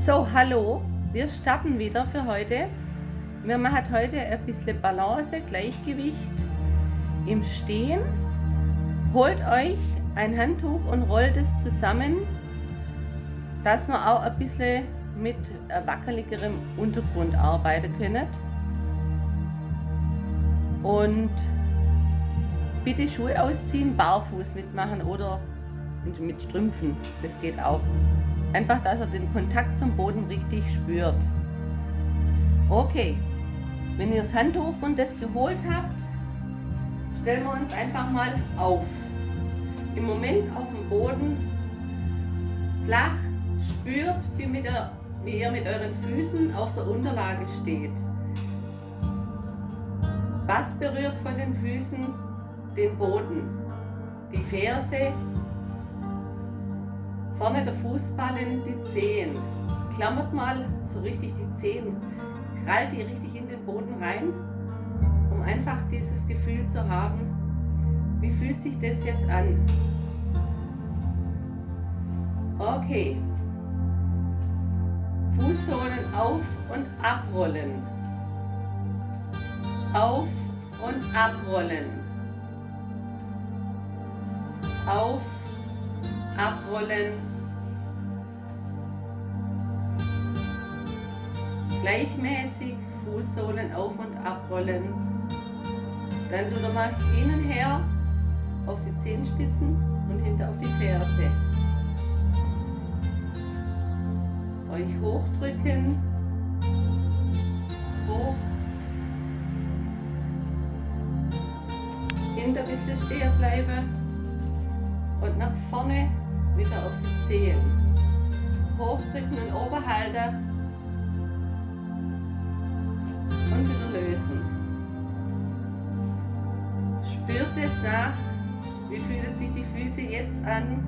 So, hallo, wir starten wieder für heute. Wir machen heute ein bisschen Balance, Gleichgewicht im Stehen. Holt euch ein Handtuch und rollt es zusammen, dass wir auch ein bisschen mit wackeligerem Untergrund arbeiten können. Und bitte Schuhe ausziehen, barfuß mitmachen oder mit Strümpfen, das geht auch. Einfach, dass ihr den Kontakt zum Boden richtig spürt. Okay, wenn ihr das Handtuch und das geholt habt, stellen wir uns einfach mal auf. Im Moment auf dem Boden flach, spürt, wie ihr mit euren Füßen auf der Unterlage steht. Was berührt von den Füßen den Boden? Die Ferse, vorne der Fußballen, die Zehen. Klammert mal so richtig die Zehen, krallt die richtig in den Boden rein, um einfach dieses Gefühl zu haben, wie fühlt sich das jetzt an? Okay. Fußsohlen auf und abrollen. Auf und abrollen. Auf, abrollen. Gleichmäßig Fußsohlen auf und abrollen. Dann tut ihr mal hin und her auf die Zehenspitzen und hinter auf die Ferse. Euch hochdrücken. Hoch. Hinter ein bisschen stehen bleiben. Und nach vorne wieder auf die Zehen. Hochdrücken und oben halten. Und wieder lösen. Spürt es nach, wie fühlen sich die Füße jetzt an.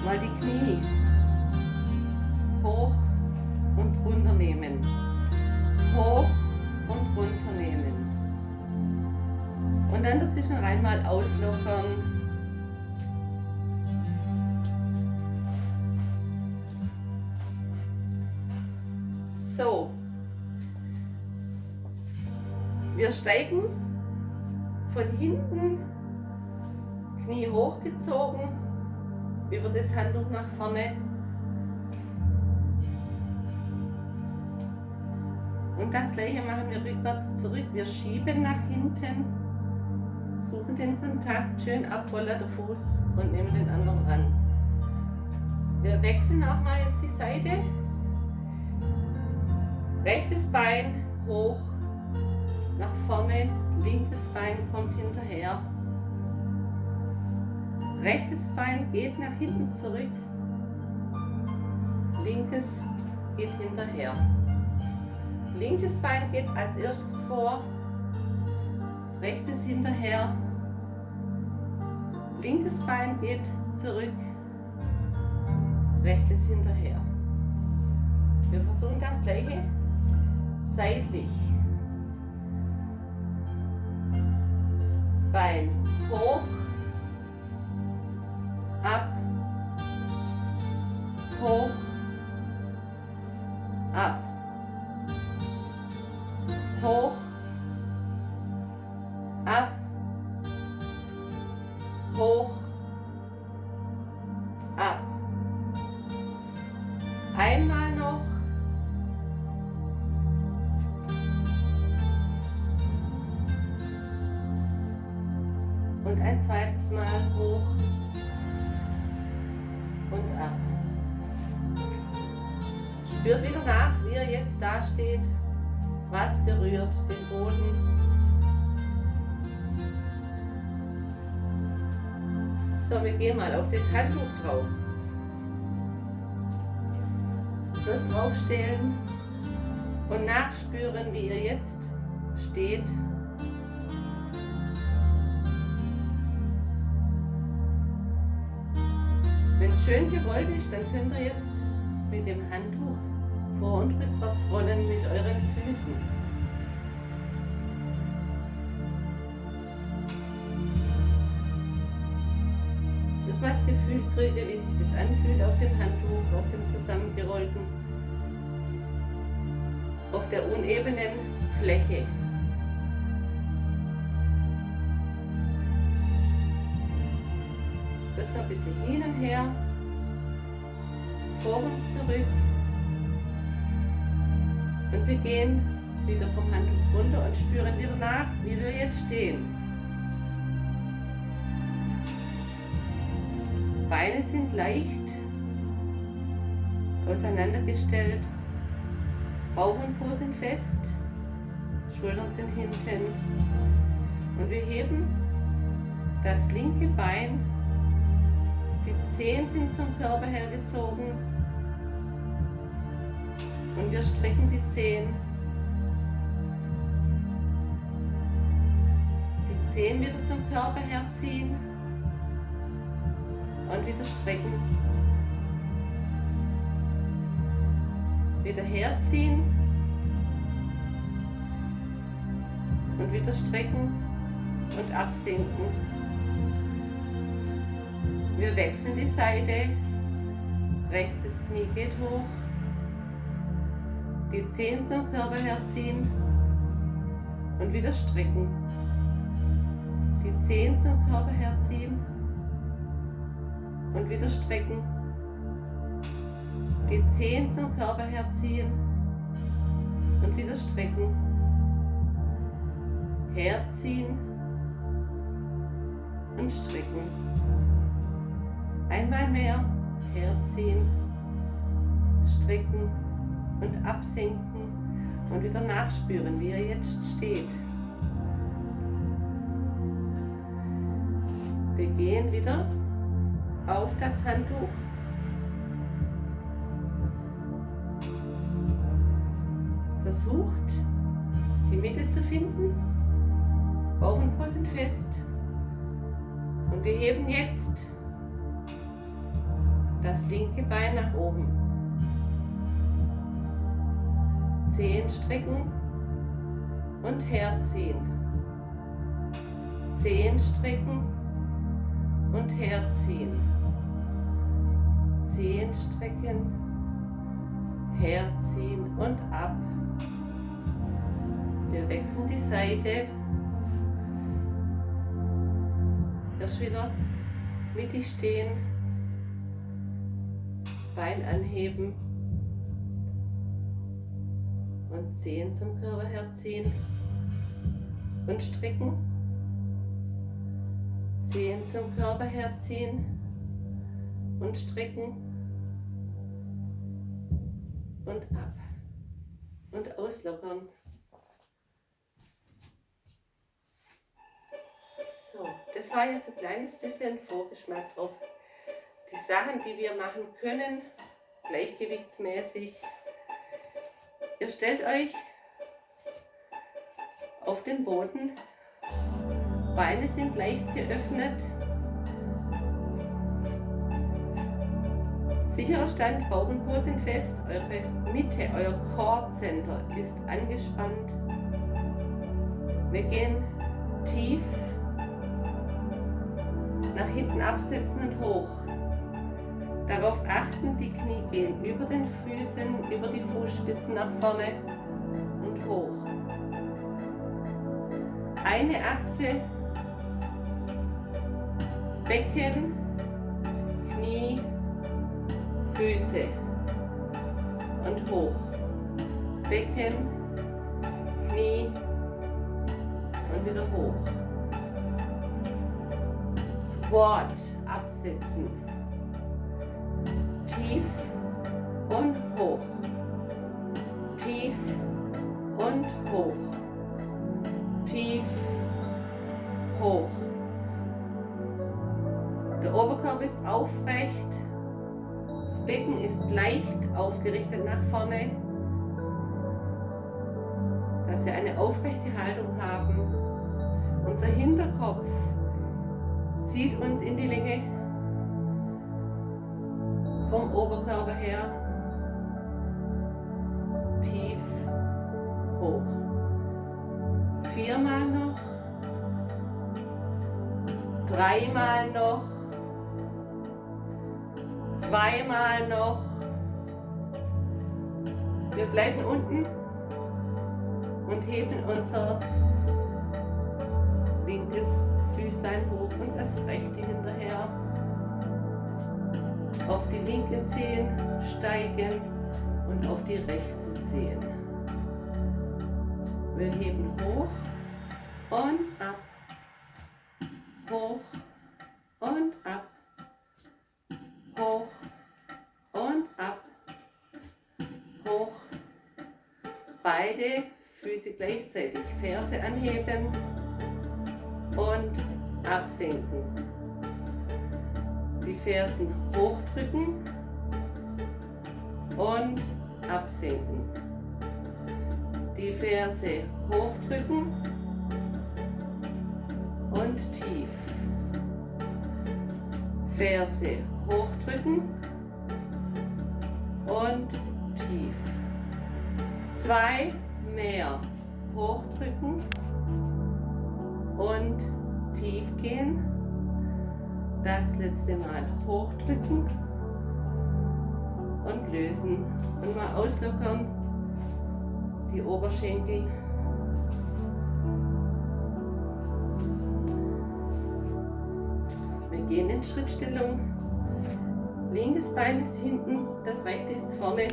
Mal die Knie hoch und runter nehmen. Hoch und runter nehmen. Und dann dazwischen rein mal auslockern. So. Wir steigen von hinten, Knie hochgezogen, über das Handtuch nach vorne. Und das gleiche machen wir rückwärts zurück. Wir schieben nach hinten, suchen den Kontakt, schön abrollen der Fuß und nehmen den anderen ran. Wir wechseln auch mal jetzt die Seite. Rechtes Bein hoch, nach vorne, linkes Bein kommt hinterher. Rechtes Bein geht nach hinten zurück, linkes geht hinterher. Linkes Bein geht als erstes vor, rechtes hinterher, linkes Bein geht zurück, rechtes hinterher. Wir versuchen das gleiche seitlich. Bein hoch, ab, hoch, ab, hoch, ab, hoch, ab. Einmal noch. Und ein zweites Mal hoch und ab. Spürt wieder nach, wie ihr jetzt da steht. Was berührt den Boden? So, wir gehen mal auf das Handtuch drauf. Das draufstellen und nachspüren, wie ihr jetzt steht. Wenn es schön gerollt ist, dann könnt ihr jetzt mit dem Handtuch vor- und rückwärts rollen mit euren Füßen. Dass man das Gefühl kriege, wie sich das anfühlt auf dem Handtuch, auf dem ausgerollten, auf der unebenen Fläche. Das war ein bisschen hin und her, vor und zurück. Und wir gehen wieder vom Handtuch runter und spüren wieder nach, wie wir jetzt stehen. Beine sind leicht auseinandergestellt, Bauch und Po sind fest, Schultern sind hinten und wir heben das linke Bein, die Zehen sind zum Körper hergezogen und wir strecken die Zehen. Die Zehen wieder zum Körper herziehen und wieder strecken. Wieder herziehen und wieder strecken und absinken. Wir wechseln die Seite, rechtes Knie geht hoch, die Zehen zum Körper herziehen und wieder strecken. Die Zehen zum Körper herziehen und wieder strecken. Die Zehen zum Körper herziehen und wieder strecken. Herziehen und strecken. Einmal mehr herziehen, strecken und absinken und wieder nachspüren, wie er jetzt steht. Wir gehen wieder auf das Handtuch. Versucht, die Mitte zu finden. Bauch und Po sind fest. Und wir heben jetzt das linke Bein nach oben. Zehen strecken und herziehen. Zehen strecken und herziehen. Zehen strecken, herziehen und ab. Wir wechseln die Seite. Erst wieder mittig stehen, Bein anheben und Zehen zum Körper herziehen und strecken. Zehen zum Körper herziehen und strecken und ab und auslockern. So, das war jetzt ein kleines bisschen Vorgeschmack auf die Sachen, die wir machen können, gleichgewichtsmäßig. Ihr stellt euch auf den Boden, Beine sind leicht geöffnet, sicherer Stand, Bauch und Po sind fest, eure Mitte, euer Core Center ist angespannt. Wir gehen tief nach hinten absetzen und hoch. Darauf achten, die Knie gehen über den Füßen, über die Fußspitzen nach vorne und hoch. Eine Achse, Becken, Knie, Füße und hoch. Becken, Knie und wieder hoch. Squat, absetzen. Tief und hoch. Tief und hoch. Tief, hoch. Der Oberkörper ist aufrecht. Das Becken ist leicht aufgerichtet nach vorne, dass wir eine aufrechte Haltung haben. Unser Hinterkopf zieht uns in die Länge vom Oberkörper her, tief, hoch. 4-mal noch, 3-mal noch, 2-mal noch, Wir bleiben unten und heben unser linkes Füßlein hoch und das rechte hinterher. Auf die linken Zehen steigen und auf die rechten Zehen. Wir heben hoch und ab, hoch und ab, hoch und ab, hoch. Beide Füße gleichzeitig, Ferse anheben und absenken. Die Fersen hochdrücken und absenken. Die Ferse hochdrücken und tief. Ferse hochdrücken und tief. 2 mehr. Hochdrücken und tief gehen. Das letzte Mal hochdrücken und lösen und mal auslockern die Oberschenkel. Wir gehen in Schrittstellung. Linkes Bein ist hinten, das rechte ist vorne.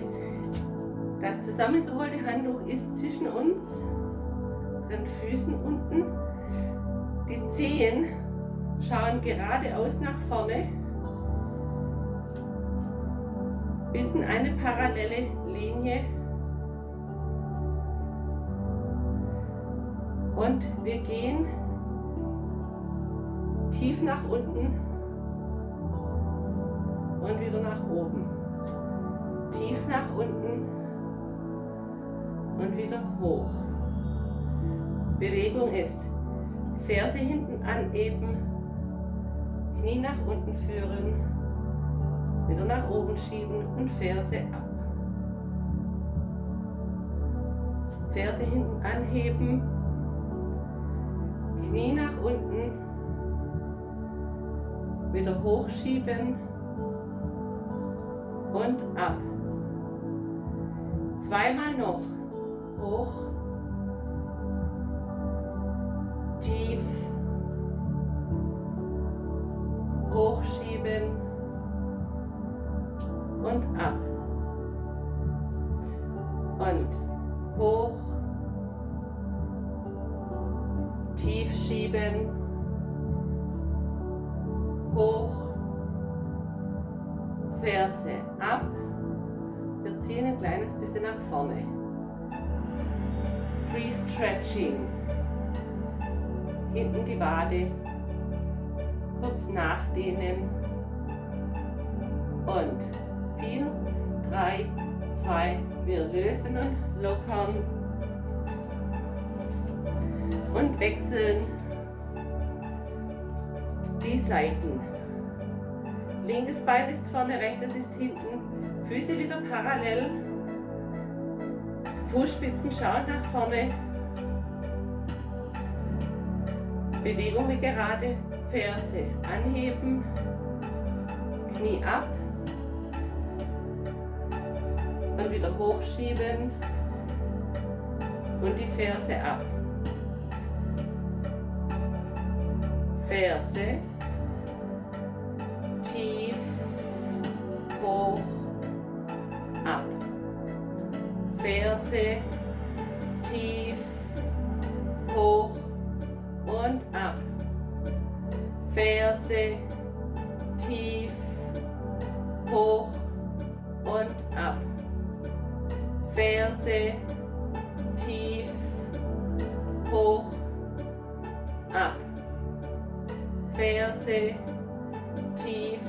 Das zusammengerollte Handtuch ist zwischen uns, den Füßen unten. Die Zehen schauen geradeaus nach vorne, bilden eine parallele Linie und wir gehen tief nach unten und wieder nach oben. Tief nach unten und wieder hoch. Bewegung ist Ferse hinten anheben, Knie nach unten führen, wieder nach oben schieben und Ferse ab. Ferse hinten anheben, Knie nach unten, wieder hochschieben und ab. Zweimal noch. Hoch, tief, hochschieben und ab. Und hoch, tief schieben, hoch, Ferse ab. Wir ziehen ein kleines bisschen nach vorne. Pre-Stretching. Hinten die Wade. Kurz nachdehnen. Und 4, 3, 2, wir lösen und lockern. Und wechseln die Seiten. Linkes Bein ist vorne, rechtes ist hinten. Füße wieder parallel. Fußspitzen schauen nach vorne. Bewegung wie gerade. Ferse anheben. Knie ab. Und wieder hochschieben. Und die Ferse ab. Ferse. Tief. Hoch. Ab. Ferse, tief, hoch und ab. Ferse, tief, hoch und ab. Ferse, tief, hoch, ab. Ferse, tief,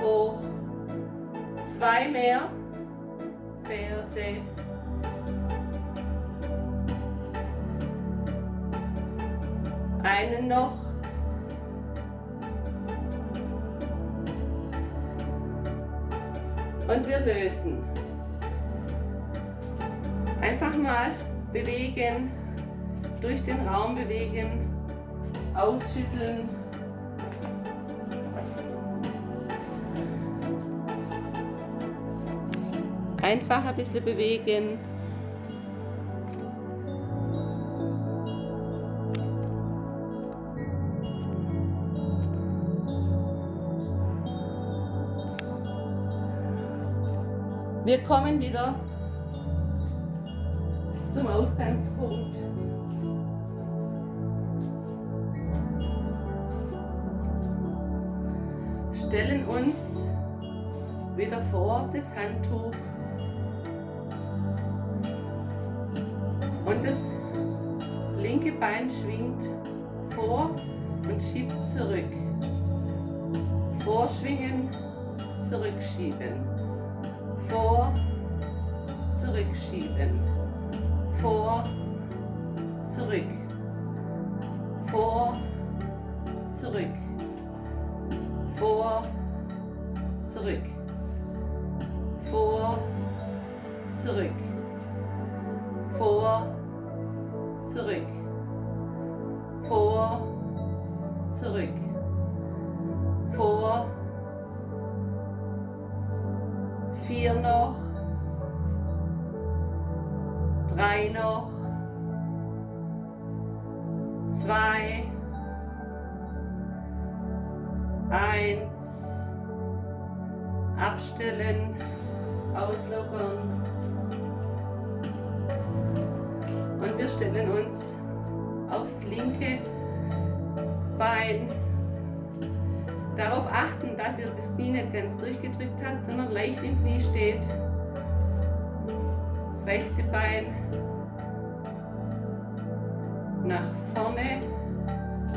hoch. 2 mehr. Ferse, einen noch, und wir lösen. Einfach mal bewegen, durch den Raum bewegen, ausschütteln. Einfach ein bisschen bewegen. Wir kommen wieder zum Ausgangspunkt. Stellen uns wieder vor das Handtuch und das linke Bein schwingt vor und schiebt zurück. Vorschwingen, zurückschieben. Vor, zurückschieben. Vor, zurück. Vor, zurück. Vor, zurück. Vor, zurück. Vor, zurück. Vor, zurück. Vor, 4 noch, 3 noch, 2, 1, abstellen, auslockern und wir stellen uns aufs linke Bein. Darauf achten, dass ihr das Knie nicht ganz durchgedrückt habt, sondern leicht im Knie steht. Das rechte Bein nach vorne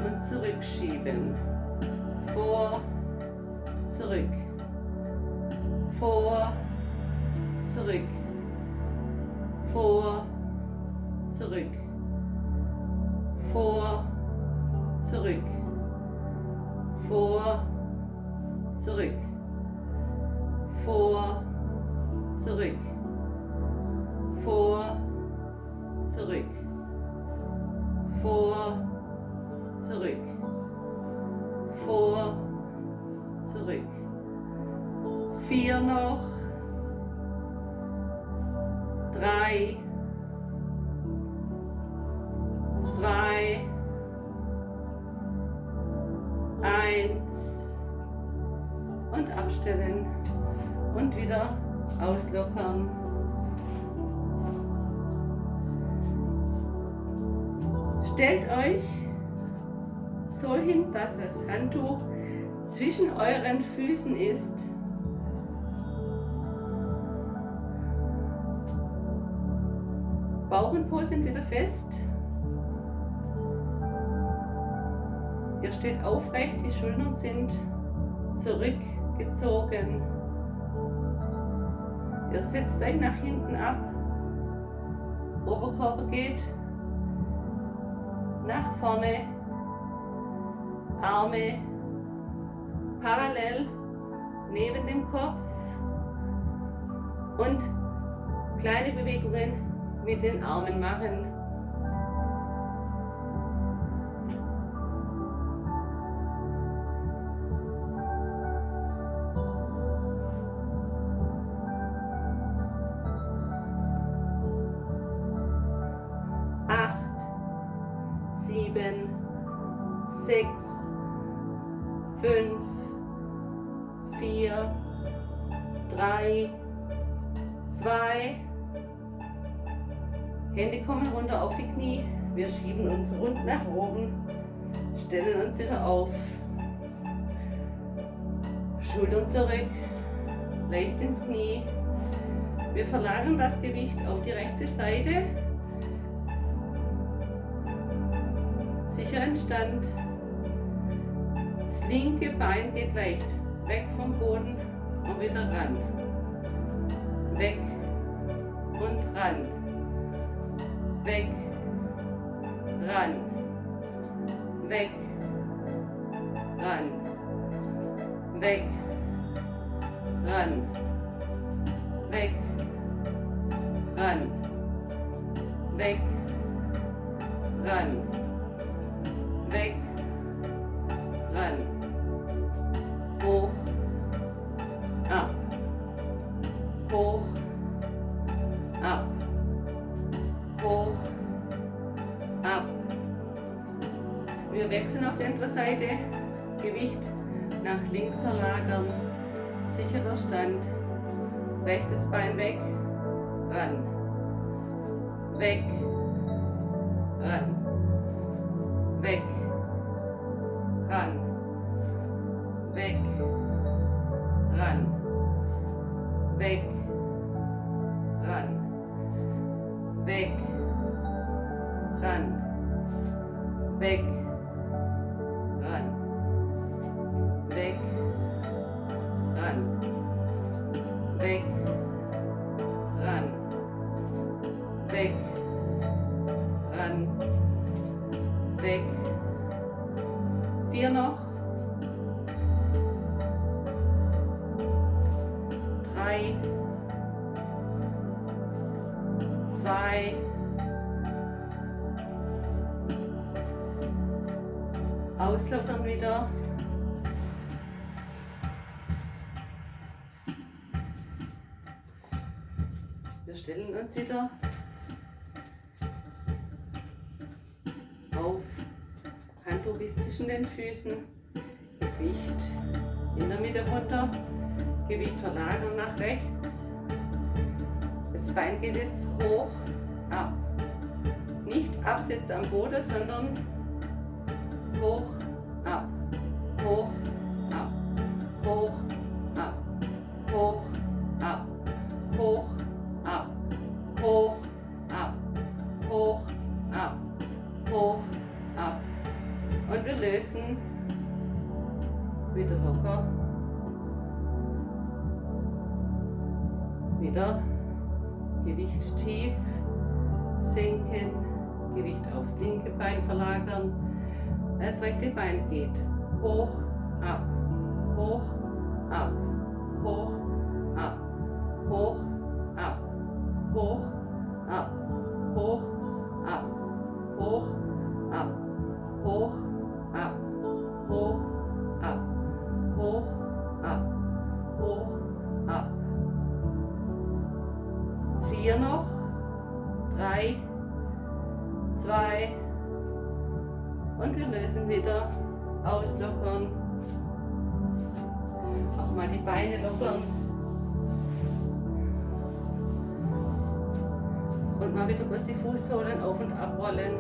und zurückschieben. Vor, zurück. Vor, zurück. Vor, zurück. Vor, zurück. Vor, zurück. Vor, zurück. Vor, zurück. Vor, zurück. Vor, zurück. 4 noch. 3, 2, 1 und abstellen und wieder auslockern. Stellt euch so hin, dass das Handtuch zwischen euren Füßen ist. Bauch und Po sind wieder fest. Ihr steht aufrecht, die Schultern sind zurückgezogen. Ihr setzt euch nach hinten ab. Oberkörper geht nach vorne. Arme parallel neben dem Kopf. Und kleine Bewegungen mit den Armen machen. Sieben, 6, 5, 4, 3, 2. Hände kommen runter auf die Knie. Wir schieben uns rund nach oben, stellen uns wieder auf. Schultern zurück, leicht ins Knie. Wir verlagern das Gewicht auf die rechte Seite. Sicheren Stand. Das linke Bein geht leicht weg vom Boden und wieder ran. Weg und ran. Weg, ran. Weg, ran. Weg, ran. Weg, ran. Weg, ran. Weg, ran, hoch, ab, hoch, ab, hoch, ab. Wir wechseln auf die andere Seite, Gewicht nach links verlagern, sicherer Stand, rechtes Bein weg, ran, weg, ran, weg, ran, weg, ran, weg, ran, weg, ran, weg, ran, weg, ran, weg, ran, weg, ran, weg. 4 noch. 3, 2, auslockern wieder. Wir stellen uns wieder auf. Handtuch ist zwischen den Füßen. Gewicht in der Mitte runter. Gewicht verlagern nach rechts. Das Bein geht jetzt hoch, ab. Nicht Absitz am Boden, sondern hoch, ab, hoch, ab, hoch, ab, hoch, ab, hoch, ab, hoch, ab, hoch, ab, hoch, ab. Und wir lösen wieder locker. Wieder Gewicht tief senken, Gewicht aufs linke Bein verlagern. Das rechte Bein geht hoch, ab, hoch, ab, hoch, ab, hoch, ab, hoch, ab, hoch, ab, hoch, ab, hoch, ab, hoch, ab, hoch, ab, hoch, ab. 4 noch, 3, 2 und wir lösen wieder, auslockern, auch mal die Beine lockern und mal wieder bloß die Fußsohlen auf und abrollen.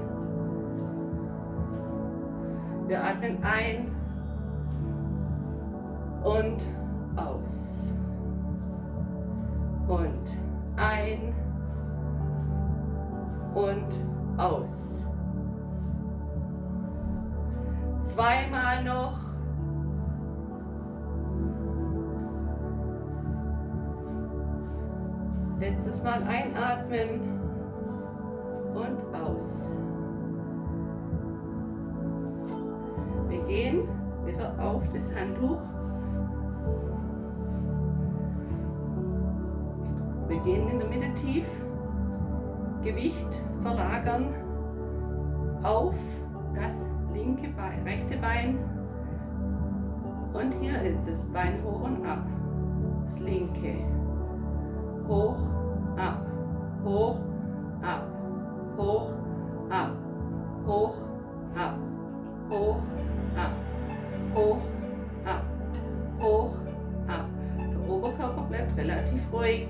Wir atmen ein und aus und ein und aus. 2-mal noch. Letztes Mal einatmen und aus. Wir gehen wieder auf das Handtuch. Wir gehen in der Mitte tief. Gewicht verlagern auf das linke Bein, rechte Bein. Und hier ist das Bein hoch und ab. Das linke. Hoch, ab, hoch, ab, hoch, ab, hoch, ab, hoch, ab, hoch, ab, hoch, ab. Der Oberkörper bleibt relativ ruhig.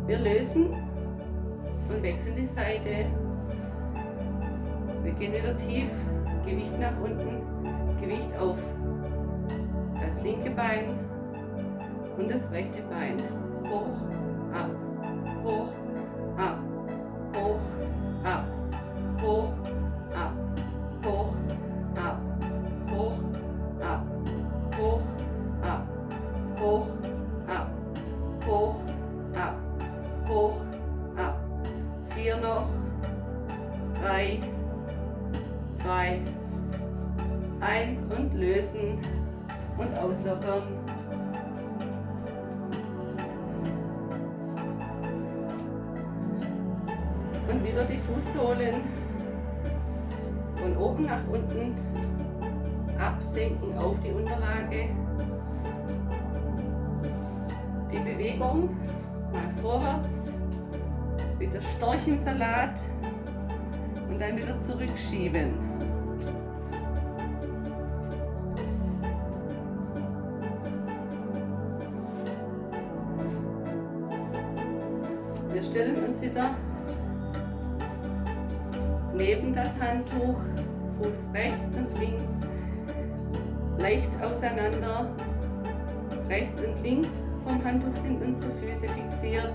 Wir lösen und wechseln die Seite. Wir gehen wieder tief, Gewicht nach unten, Gewicht auf das linke Bein und das rechte Bein. Hoch, ab, hoch, ab, hoch, ab, hoch, ab, hoch, ab, hoch, ab, hoch, ab, hoch, ab, hoch, ab, hoch, ab. 4 noch, 3, 2, 1 und lösen und auslockern. Und wieder die Fußsohlen von oben nach unten absenken auf die Unterlage. Die Bewegung, mal vorwärts, wieder Storch im Salat und dann wieder zurückschieben. Wir stellen uns wieder neben das Handtuch, Fuß rechts und links, leicht auseinander. Rechts und links vom Handtuch sind unsere Füße fixiert.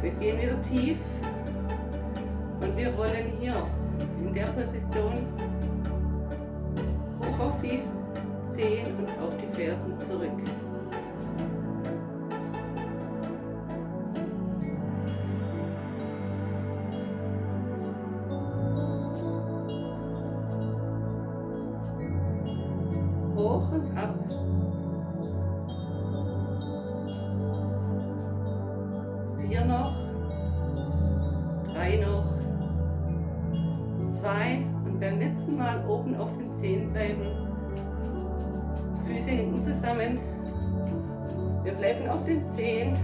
Wir gehen wieder tief und wir rollen hier in der Position hoch auf die Zehen und auf die Fersen zurück. Hoch und ab. Vier noch. 3 noch. 2 und beim letzten Mal oben auf den Zehen bleiben. Füße hinten zusammen. Wir bleiben auf den Zehen.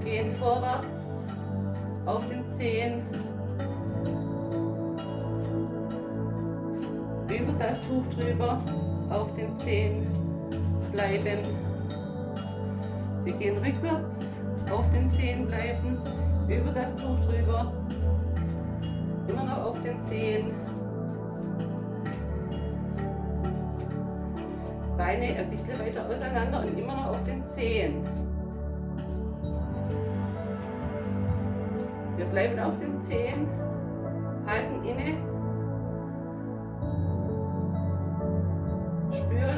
Gehen vorwärts auf den Zehen. Über das Tuch drüber. Auf den Zehen bleiben. Wir gehen rückwärts, auf den Zehen bleiben, über das Tuch drüber, immer noch auf den Zehen. Beine ein bisschen weiter auseinander und immer noch auf den Zehen. Wir bleiben auf den Zehen, halten inne.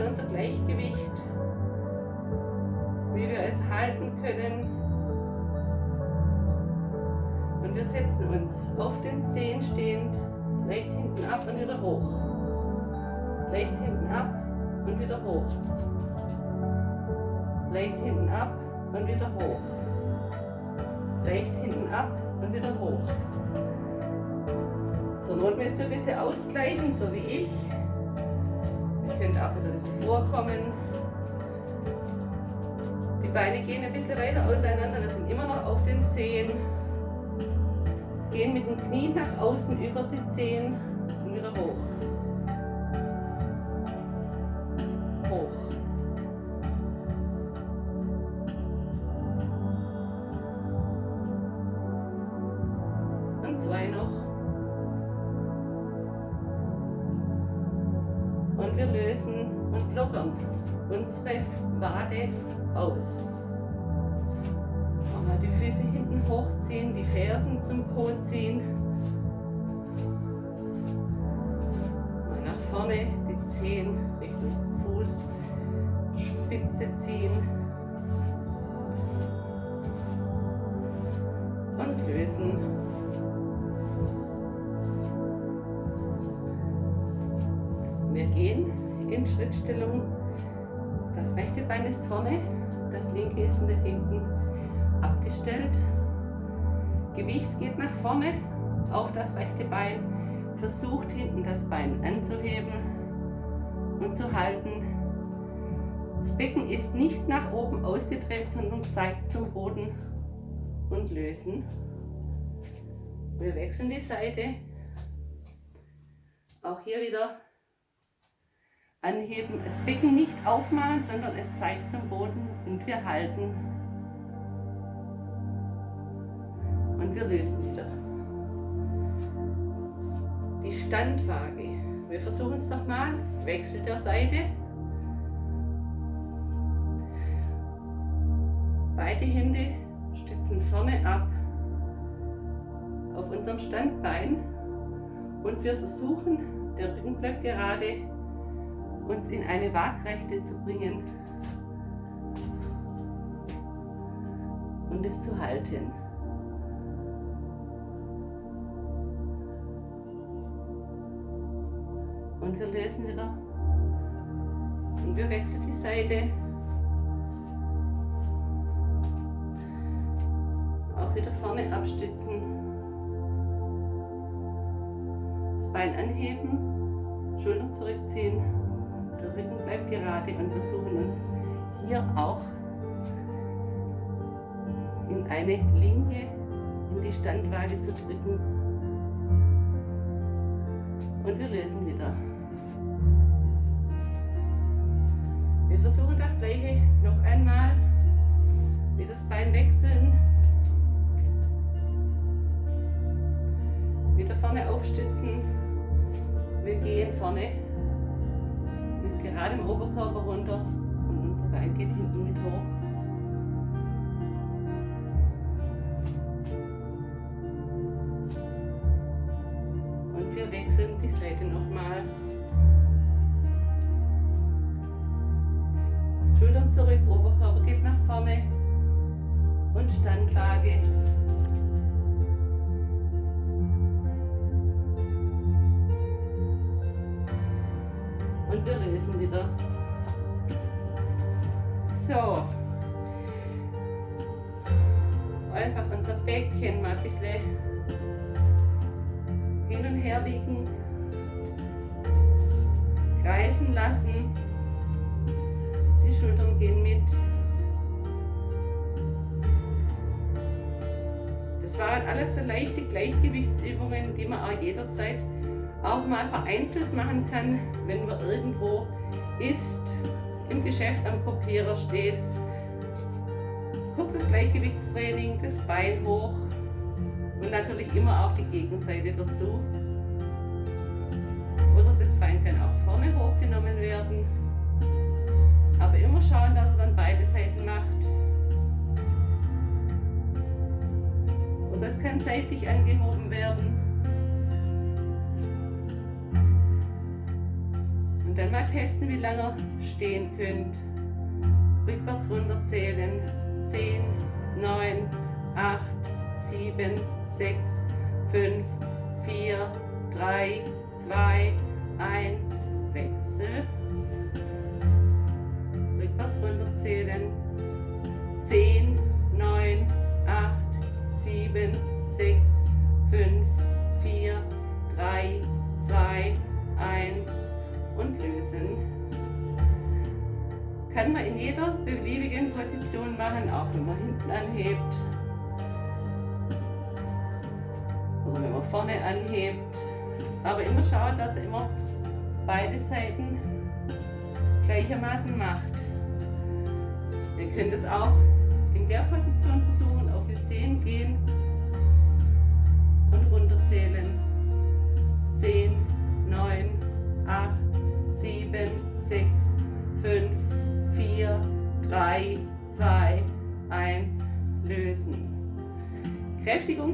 Unser Gleichgewicht, wie wir es halten können, und wir setzen uns auf den Zehen stehend, leicht hinten ab und wieder hoch, leicht hinten ab und wieder hoch, leicht hinten ab und wieder hoch, leicht hinten ab und wieder hoch. Zur Not müsst ihr ein bisschen ausgleichen, so wie ich. Ihr könnt auch wieder ein bisschen vorkommen. Die Beine gehen ein bisschen weiter auseinander, wir sind immer noch auf den Zehen. Gehen mit den Knien nach außen über die Zehen und wieder hoch. Hoch. Und 2 noch. Und wir lösen und lockern unsere Wade aus. Mal die Füße hinten hochziehen, die Fersen zum Po ziehen. Mal nach vorne, die Zehen Richtung Fußspitze ziehen. Und lösen. Wir gehen in Schrittstellung. Das rechte Bein ist vorne, das linke ist nach hinten abgestellt. Gewicht geht nach vorne auf das rechte Bein. Versucht hinten das Bein anzuheben und zu halten. Das Becken ist nicht nach oben ausgedreht, sondern zeigt zum Boden und lösen. Wir wechseln die Seite. Auch hier wieder anheben, das Becken nicht aufmachen, sondern es zeigt zum Boden und wir halten. Und wir lösen wieder. Die Standwaage. Wir versuchen es nochmal. Wechsel der Seite. Beide Hände stützen vorne ab auf unserem Standbein und wir versuchen, der Rücken bleibt gerade, uns in eine Waagrechte zu bringen und es zu halten. Und wir lösen wieder und wir wechseln die Seite. Auch wieder vorne abstützen. Das Bein anheben, Schultern zurückziehen. Der Rücken bleibt gerade und wir suchen uns hier auch in eine Linie in die Standwaage zu drücken. Und wir lösen wieder. Wir versuchen das gleiche noch einmal. Wieder das Bein wechseln. Wieder vorne aufstützen. Wir gehen vorne mit geradem Oberkörper runter und unser Bein geht hinten mit hoch. Und wir wechseln die Seite nochmal. Schultern zurück, Oberkörper geht nach vorne und Standwaage. Und wir lösen wieder. So. Einfach unser Becken mal ein bisschen hin und her wiegen. Kreisen lassen. Die Schultern gehen mit. Das waren alles so leichte Gleichgewichtsübungen, die man auch jederzeit auch mal vereinzelt machen kann, wenn man irgendwo ist, im Geschäft am Kopierer steht. Kurzes Gleichgewichtstraining, das Bein hoch und natürlich immer auch die Gegenseite dazu. Oder das Bein kann auch vorne hochgenommen werden. Aber immer schauen, dass er dann beide Seiten macht. Und das kann seitlich angehoben werden. Und dann mal testen, wie lange ihr stehen könnt. Rückwärts runterzählen. 10, 9, 8, 7, 6, 5, 4, 3, 2, 1, Wechsel. Rückwärts runterzählen. 10, 9, 8, 7, 6, 5, 4, 3, 2, 1 und lösen. Kann man in jeder beliebigen Position machen, auch wenn man hinten anhebt oder wenn man vorne anhebt. Aber immer schauen, dass er immer beide Seiten gleichermaßen macht. Ihr könnt es auch in der Position versuchen, auf die Zehen gehen und runterzählen. 10, 9, 8, 7, 6, 5, 4, 3, 2, 1, lösen. Kräftigung der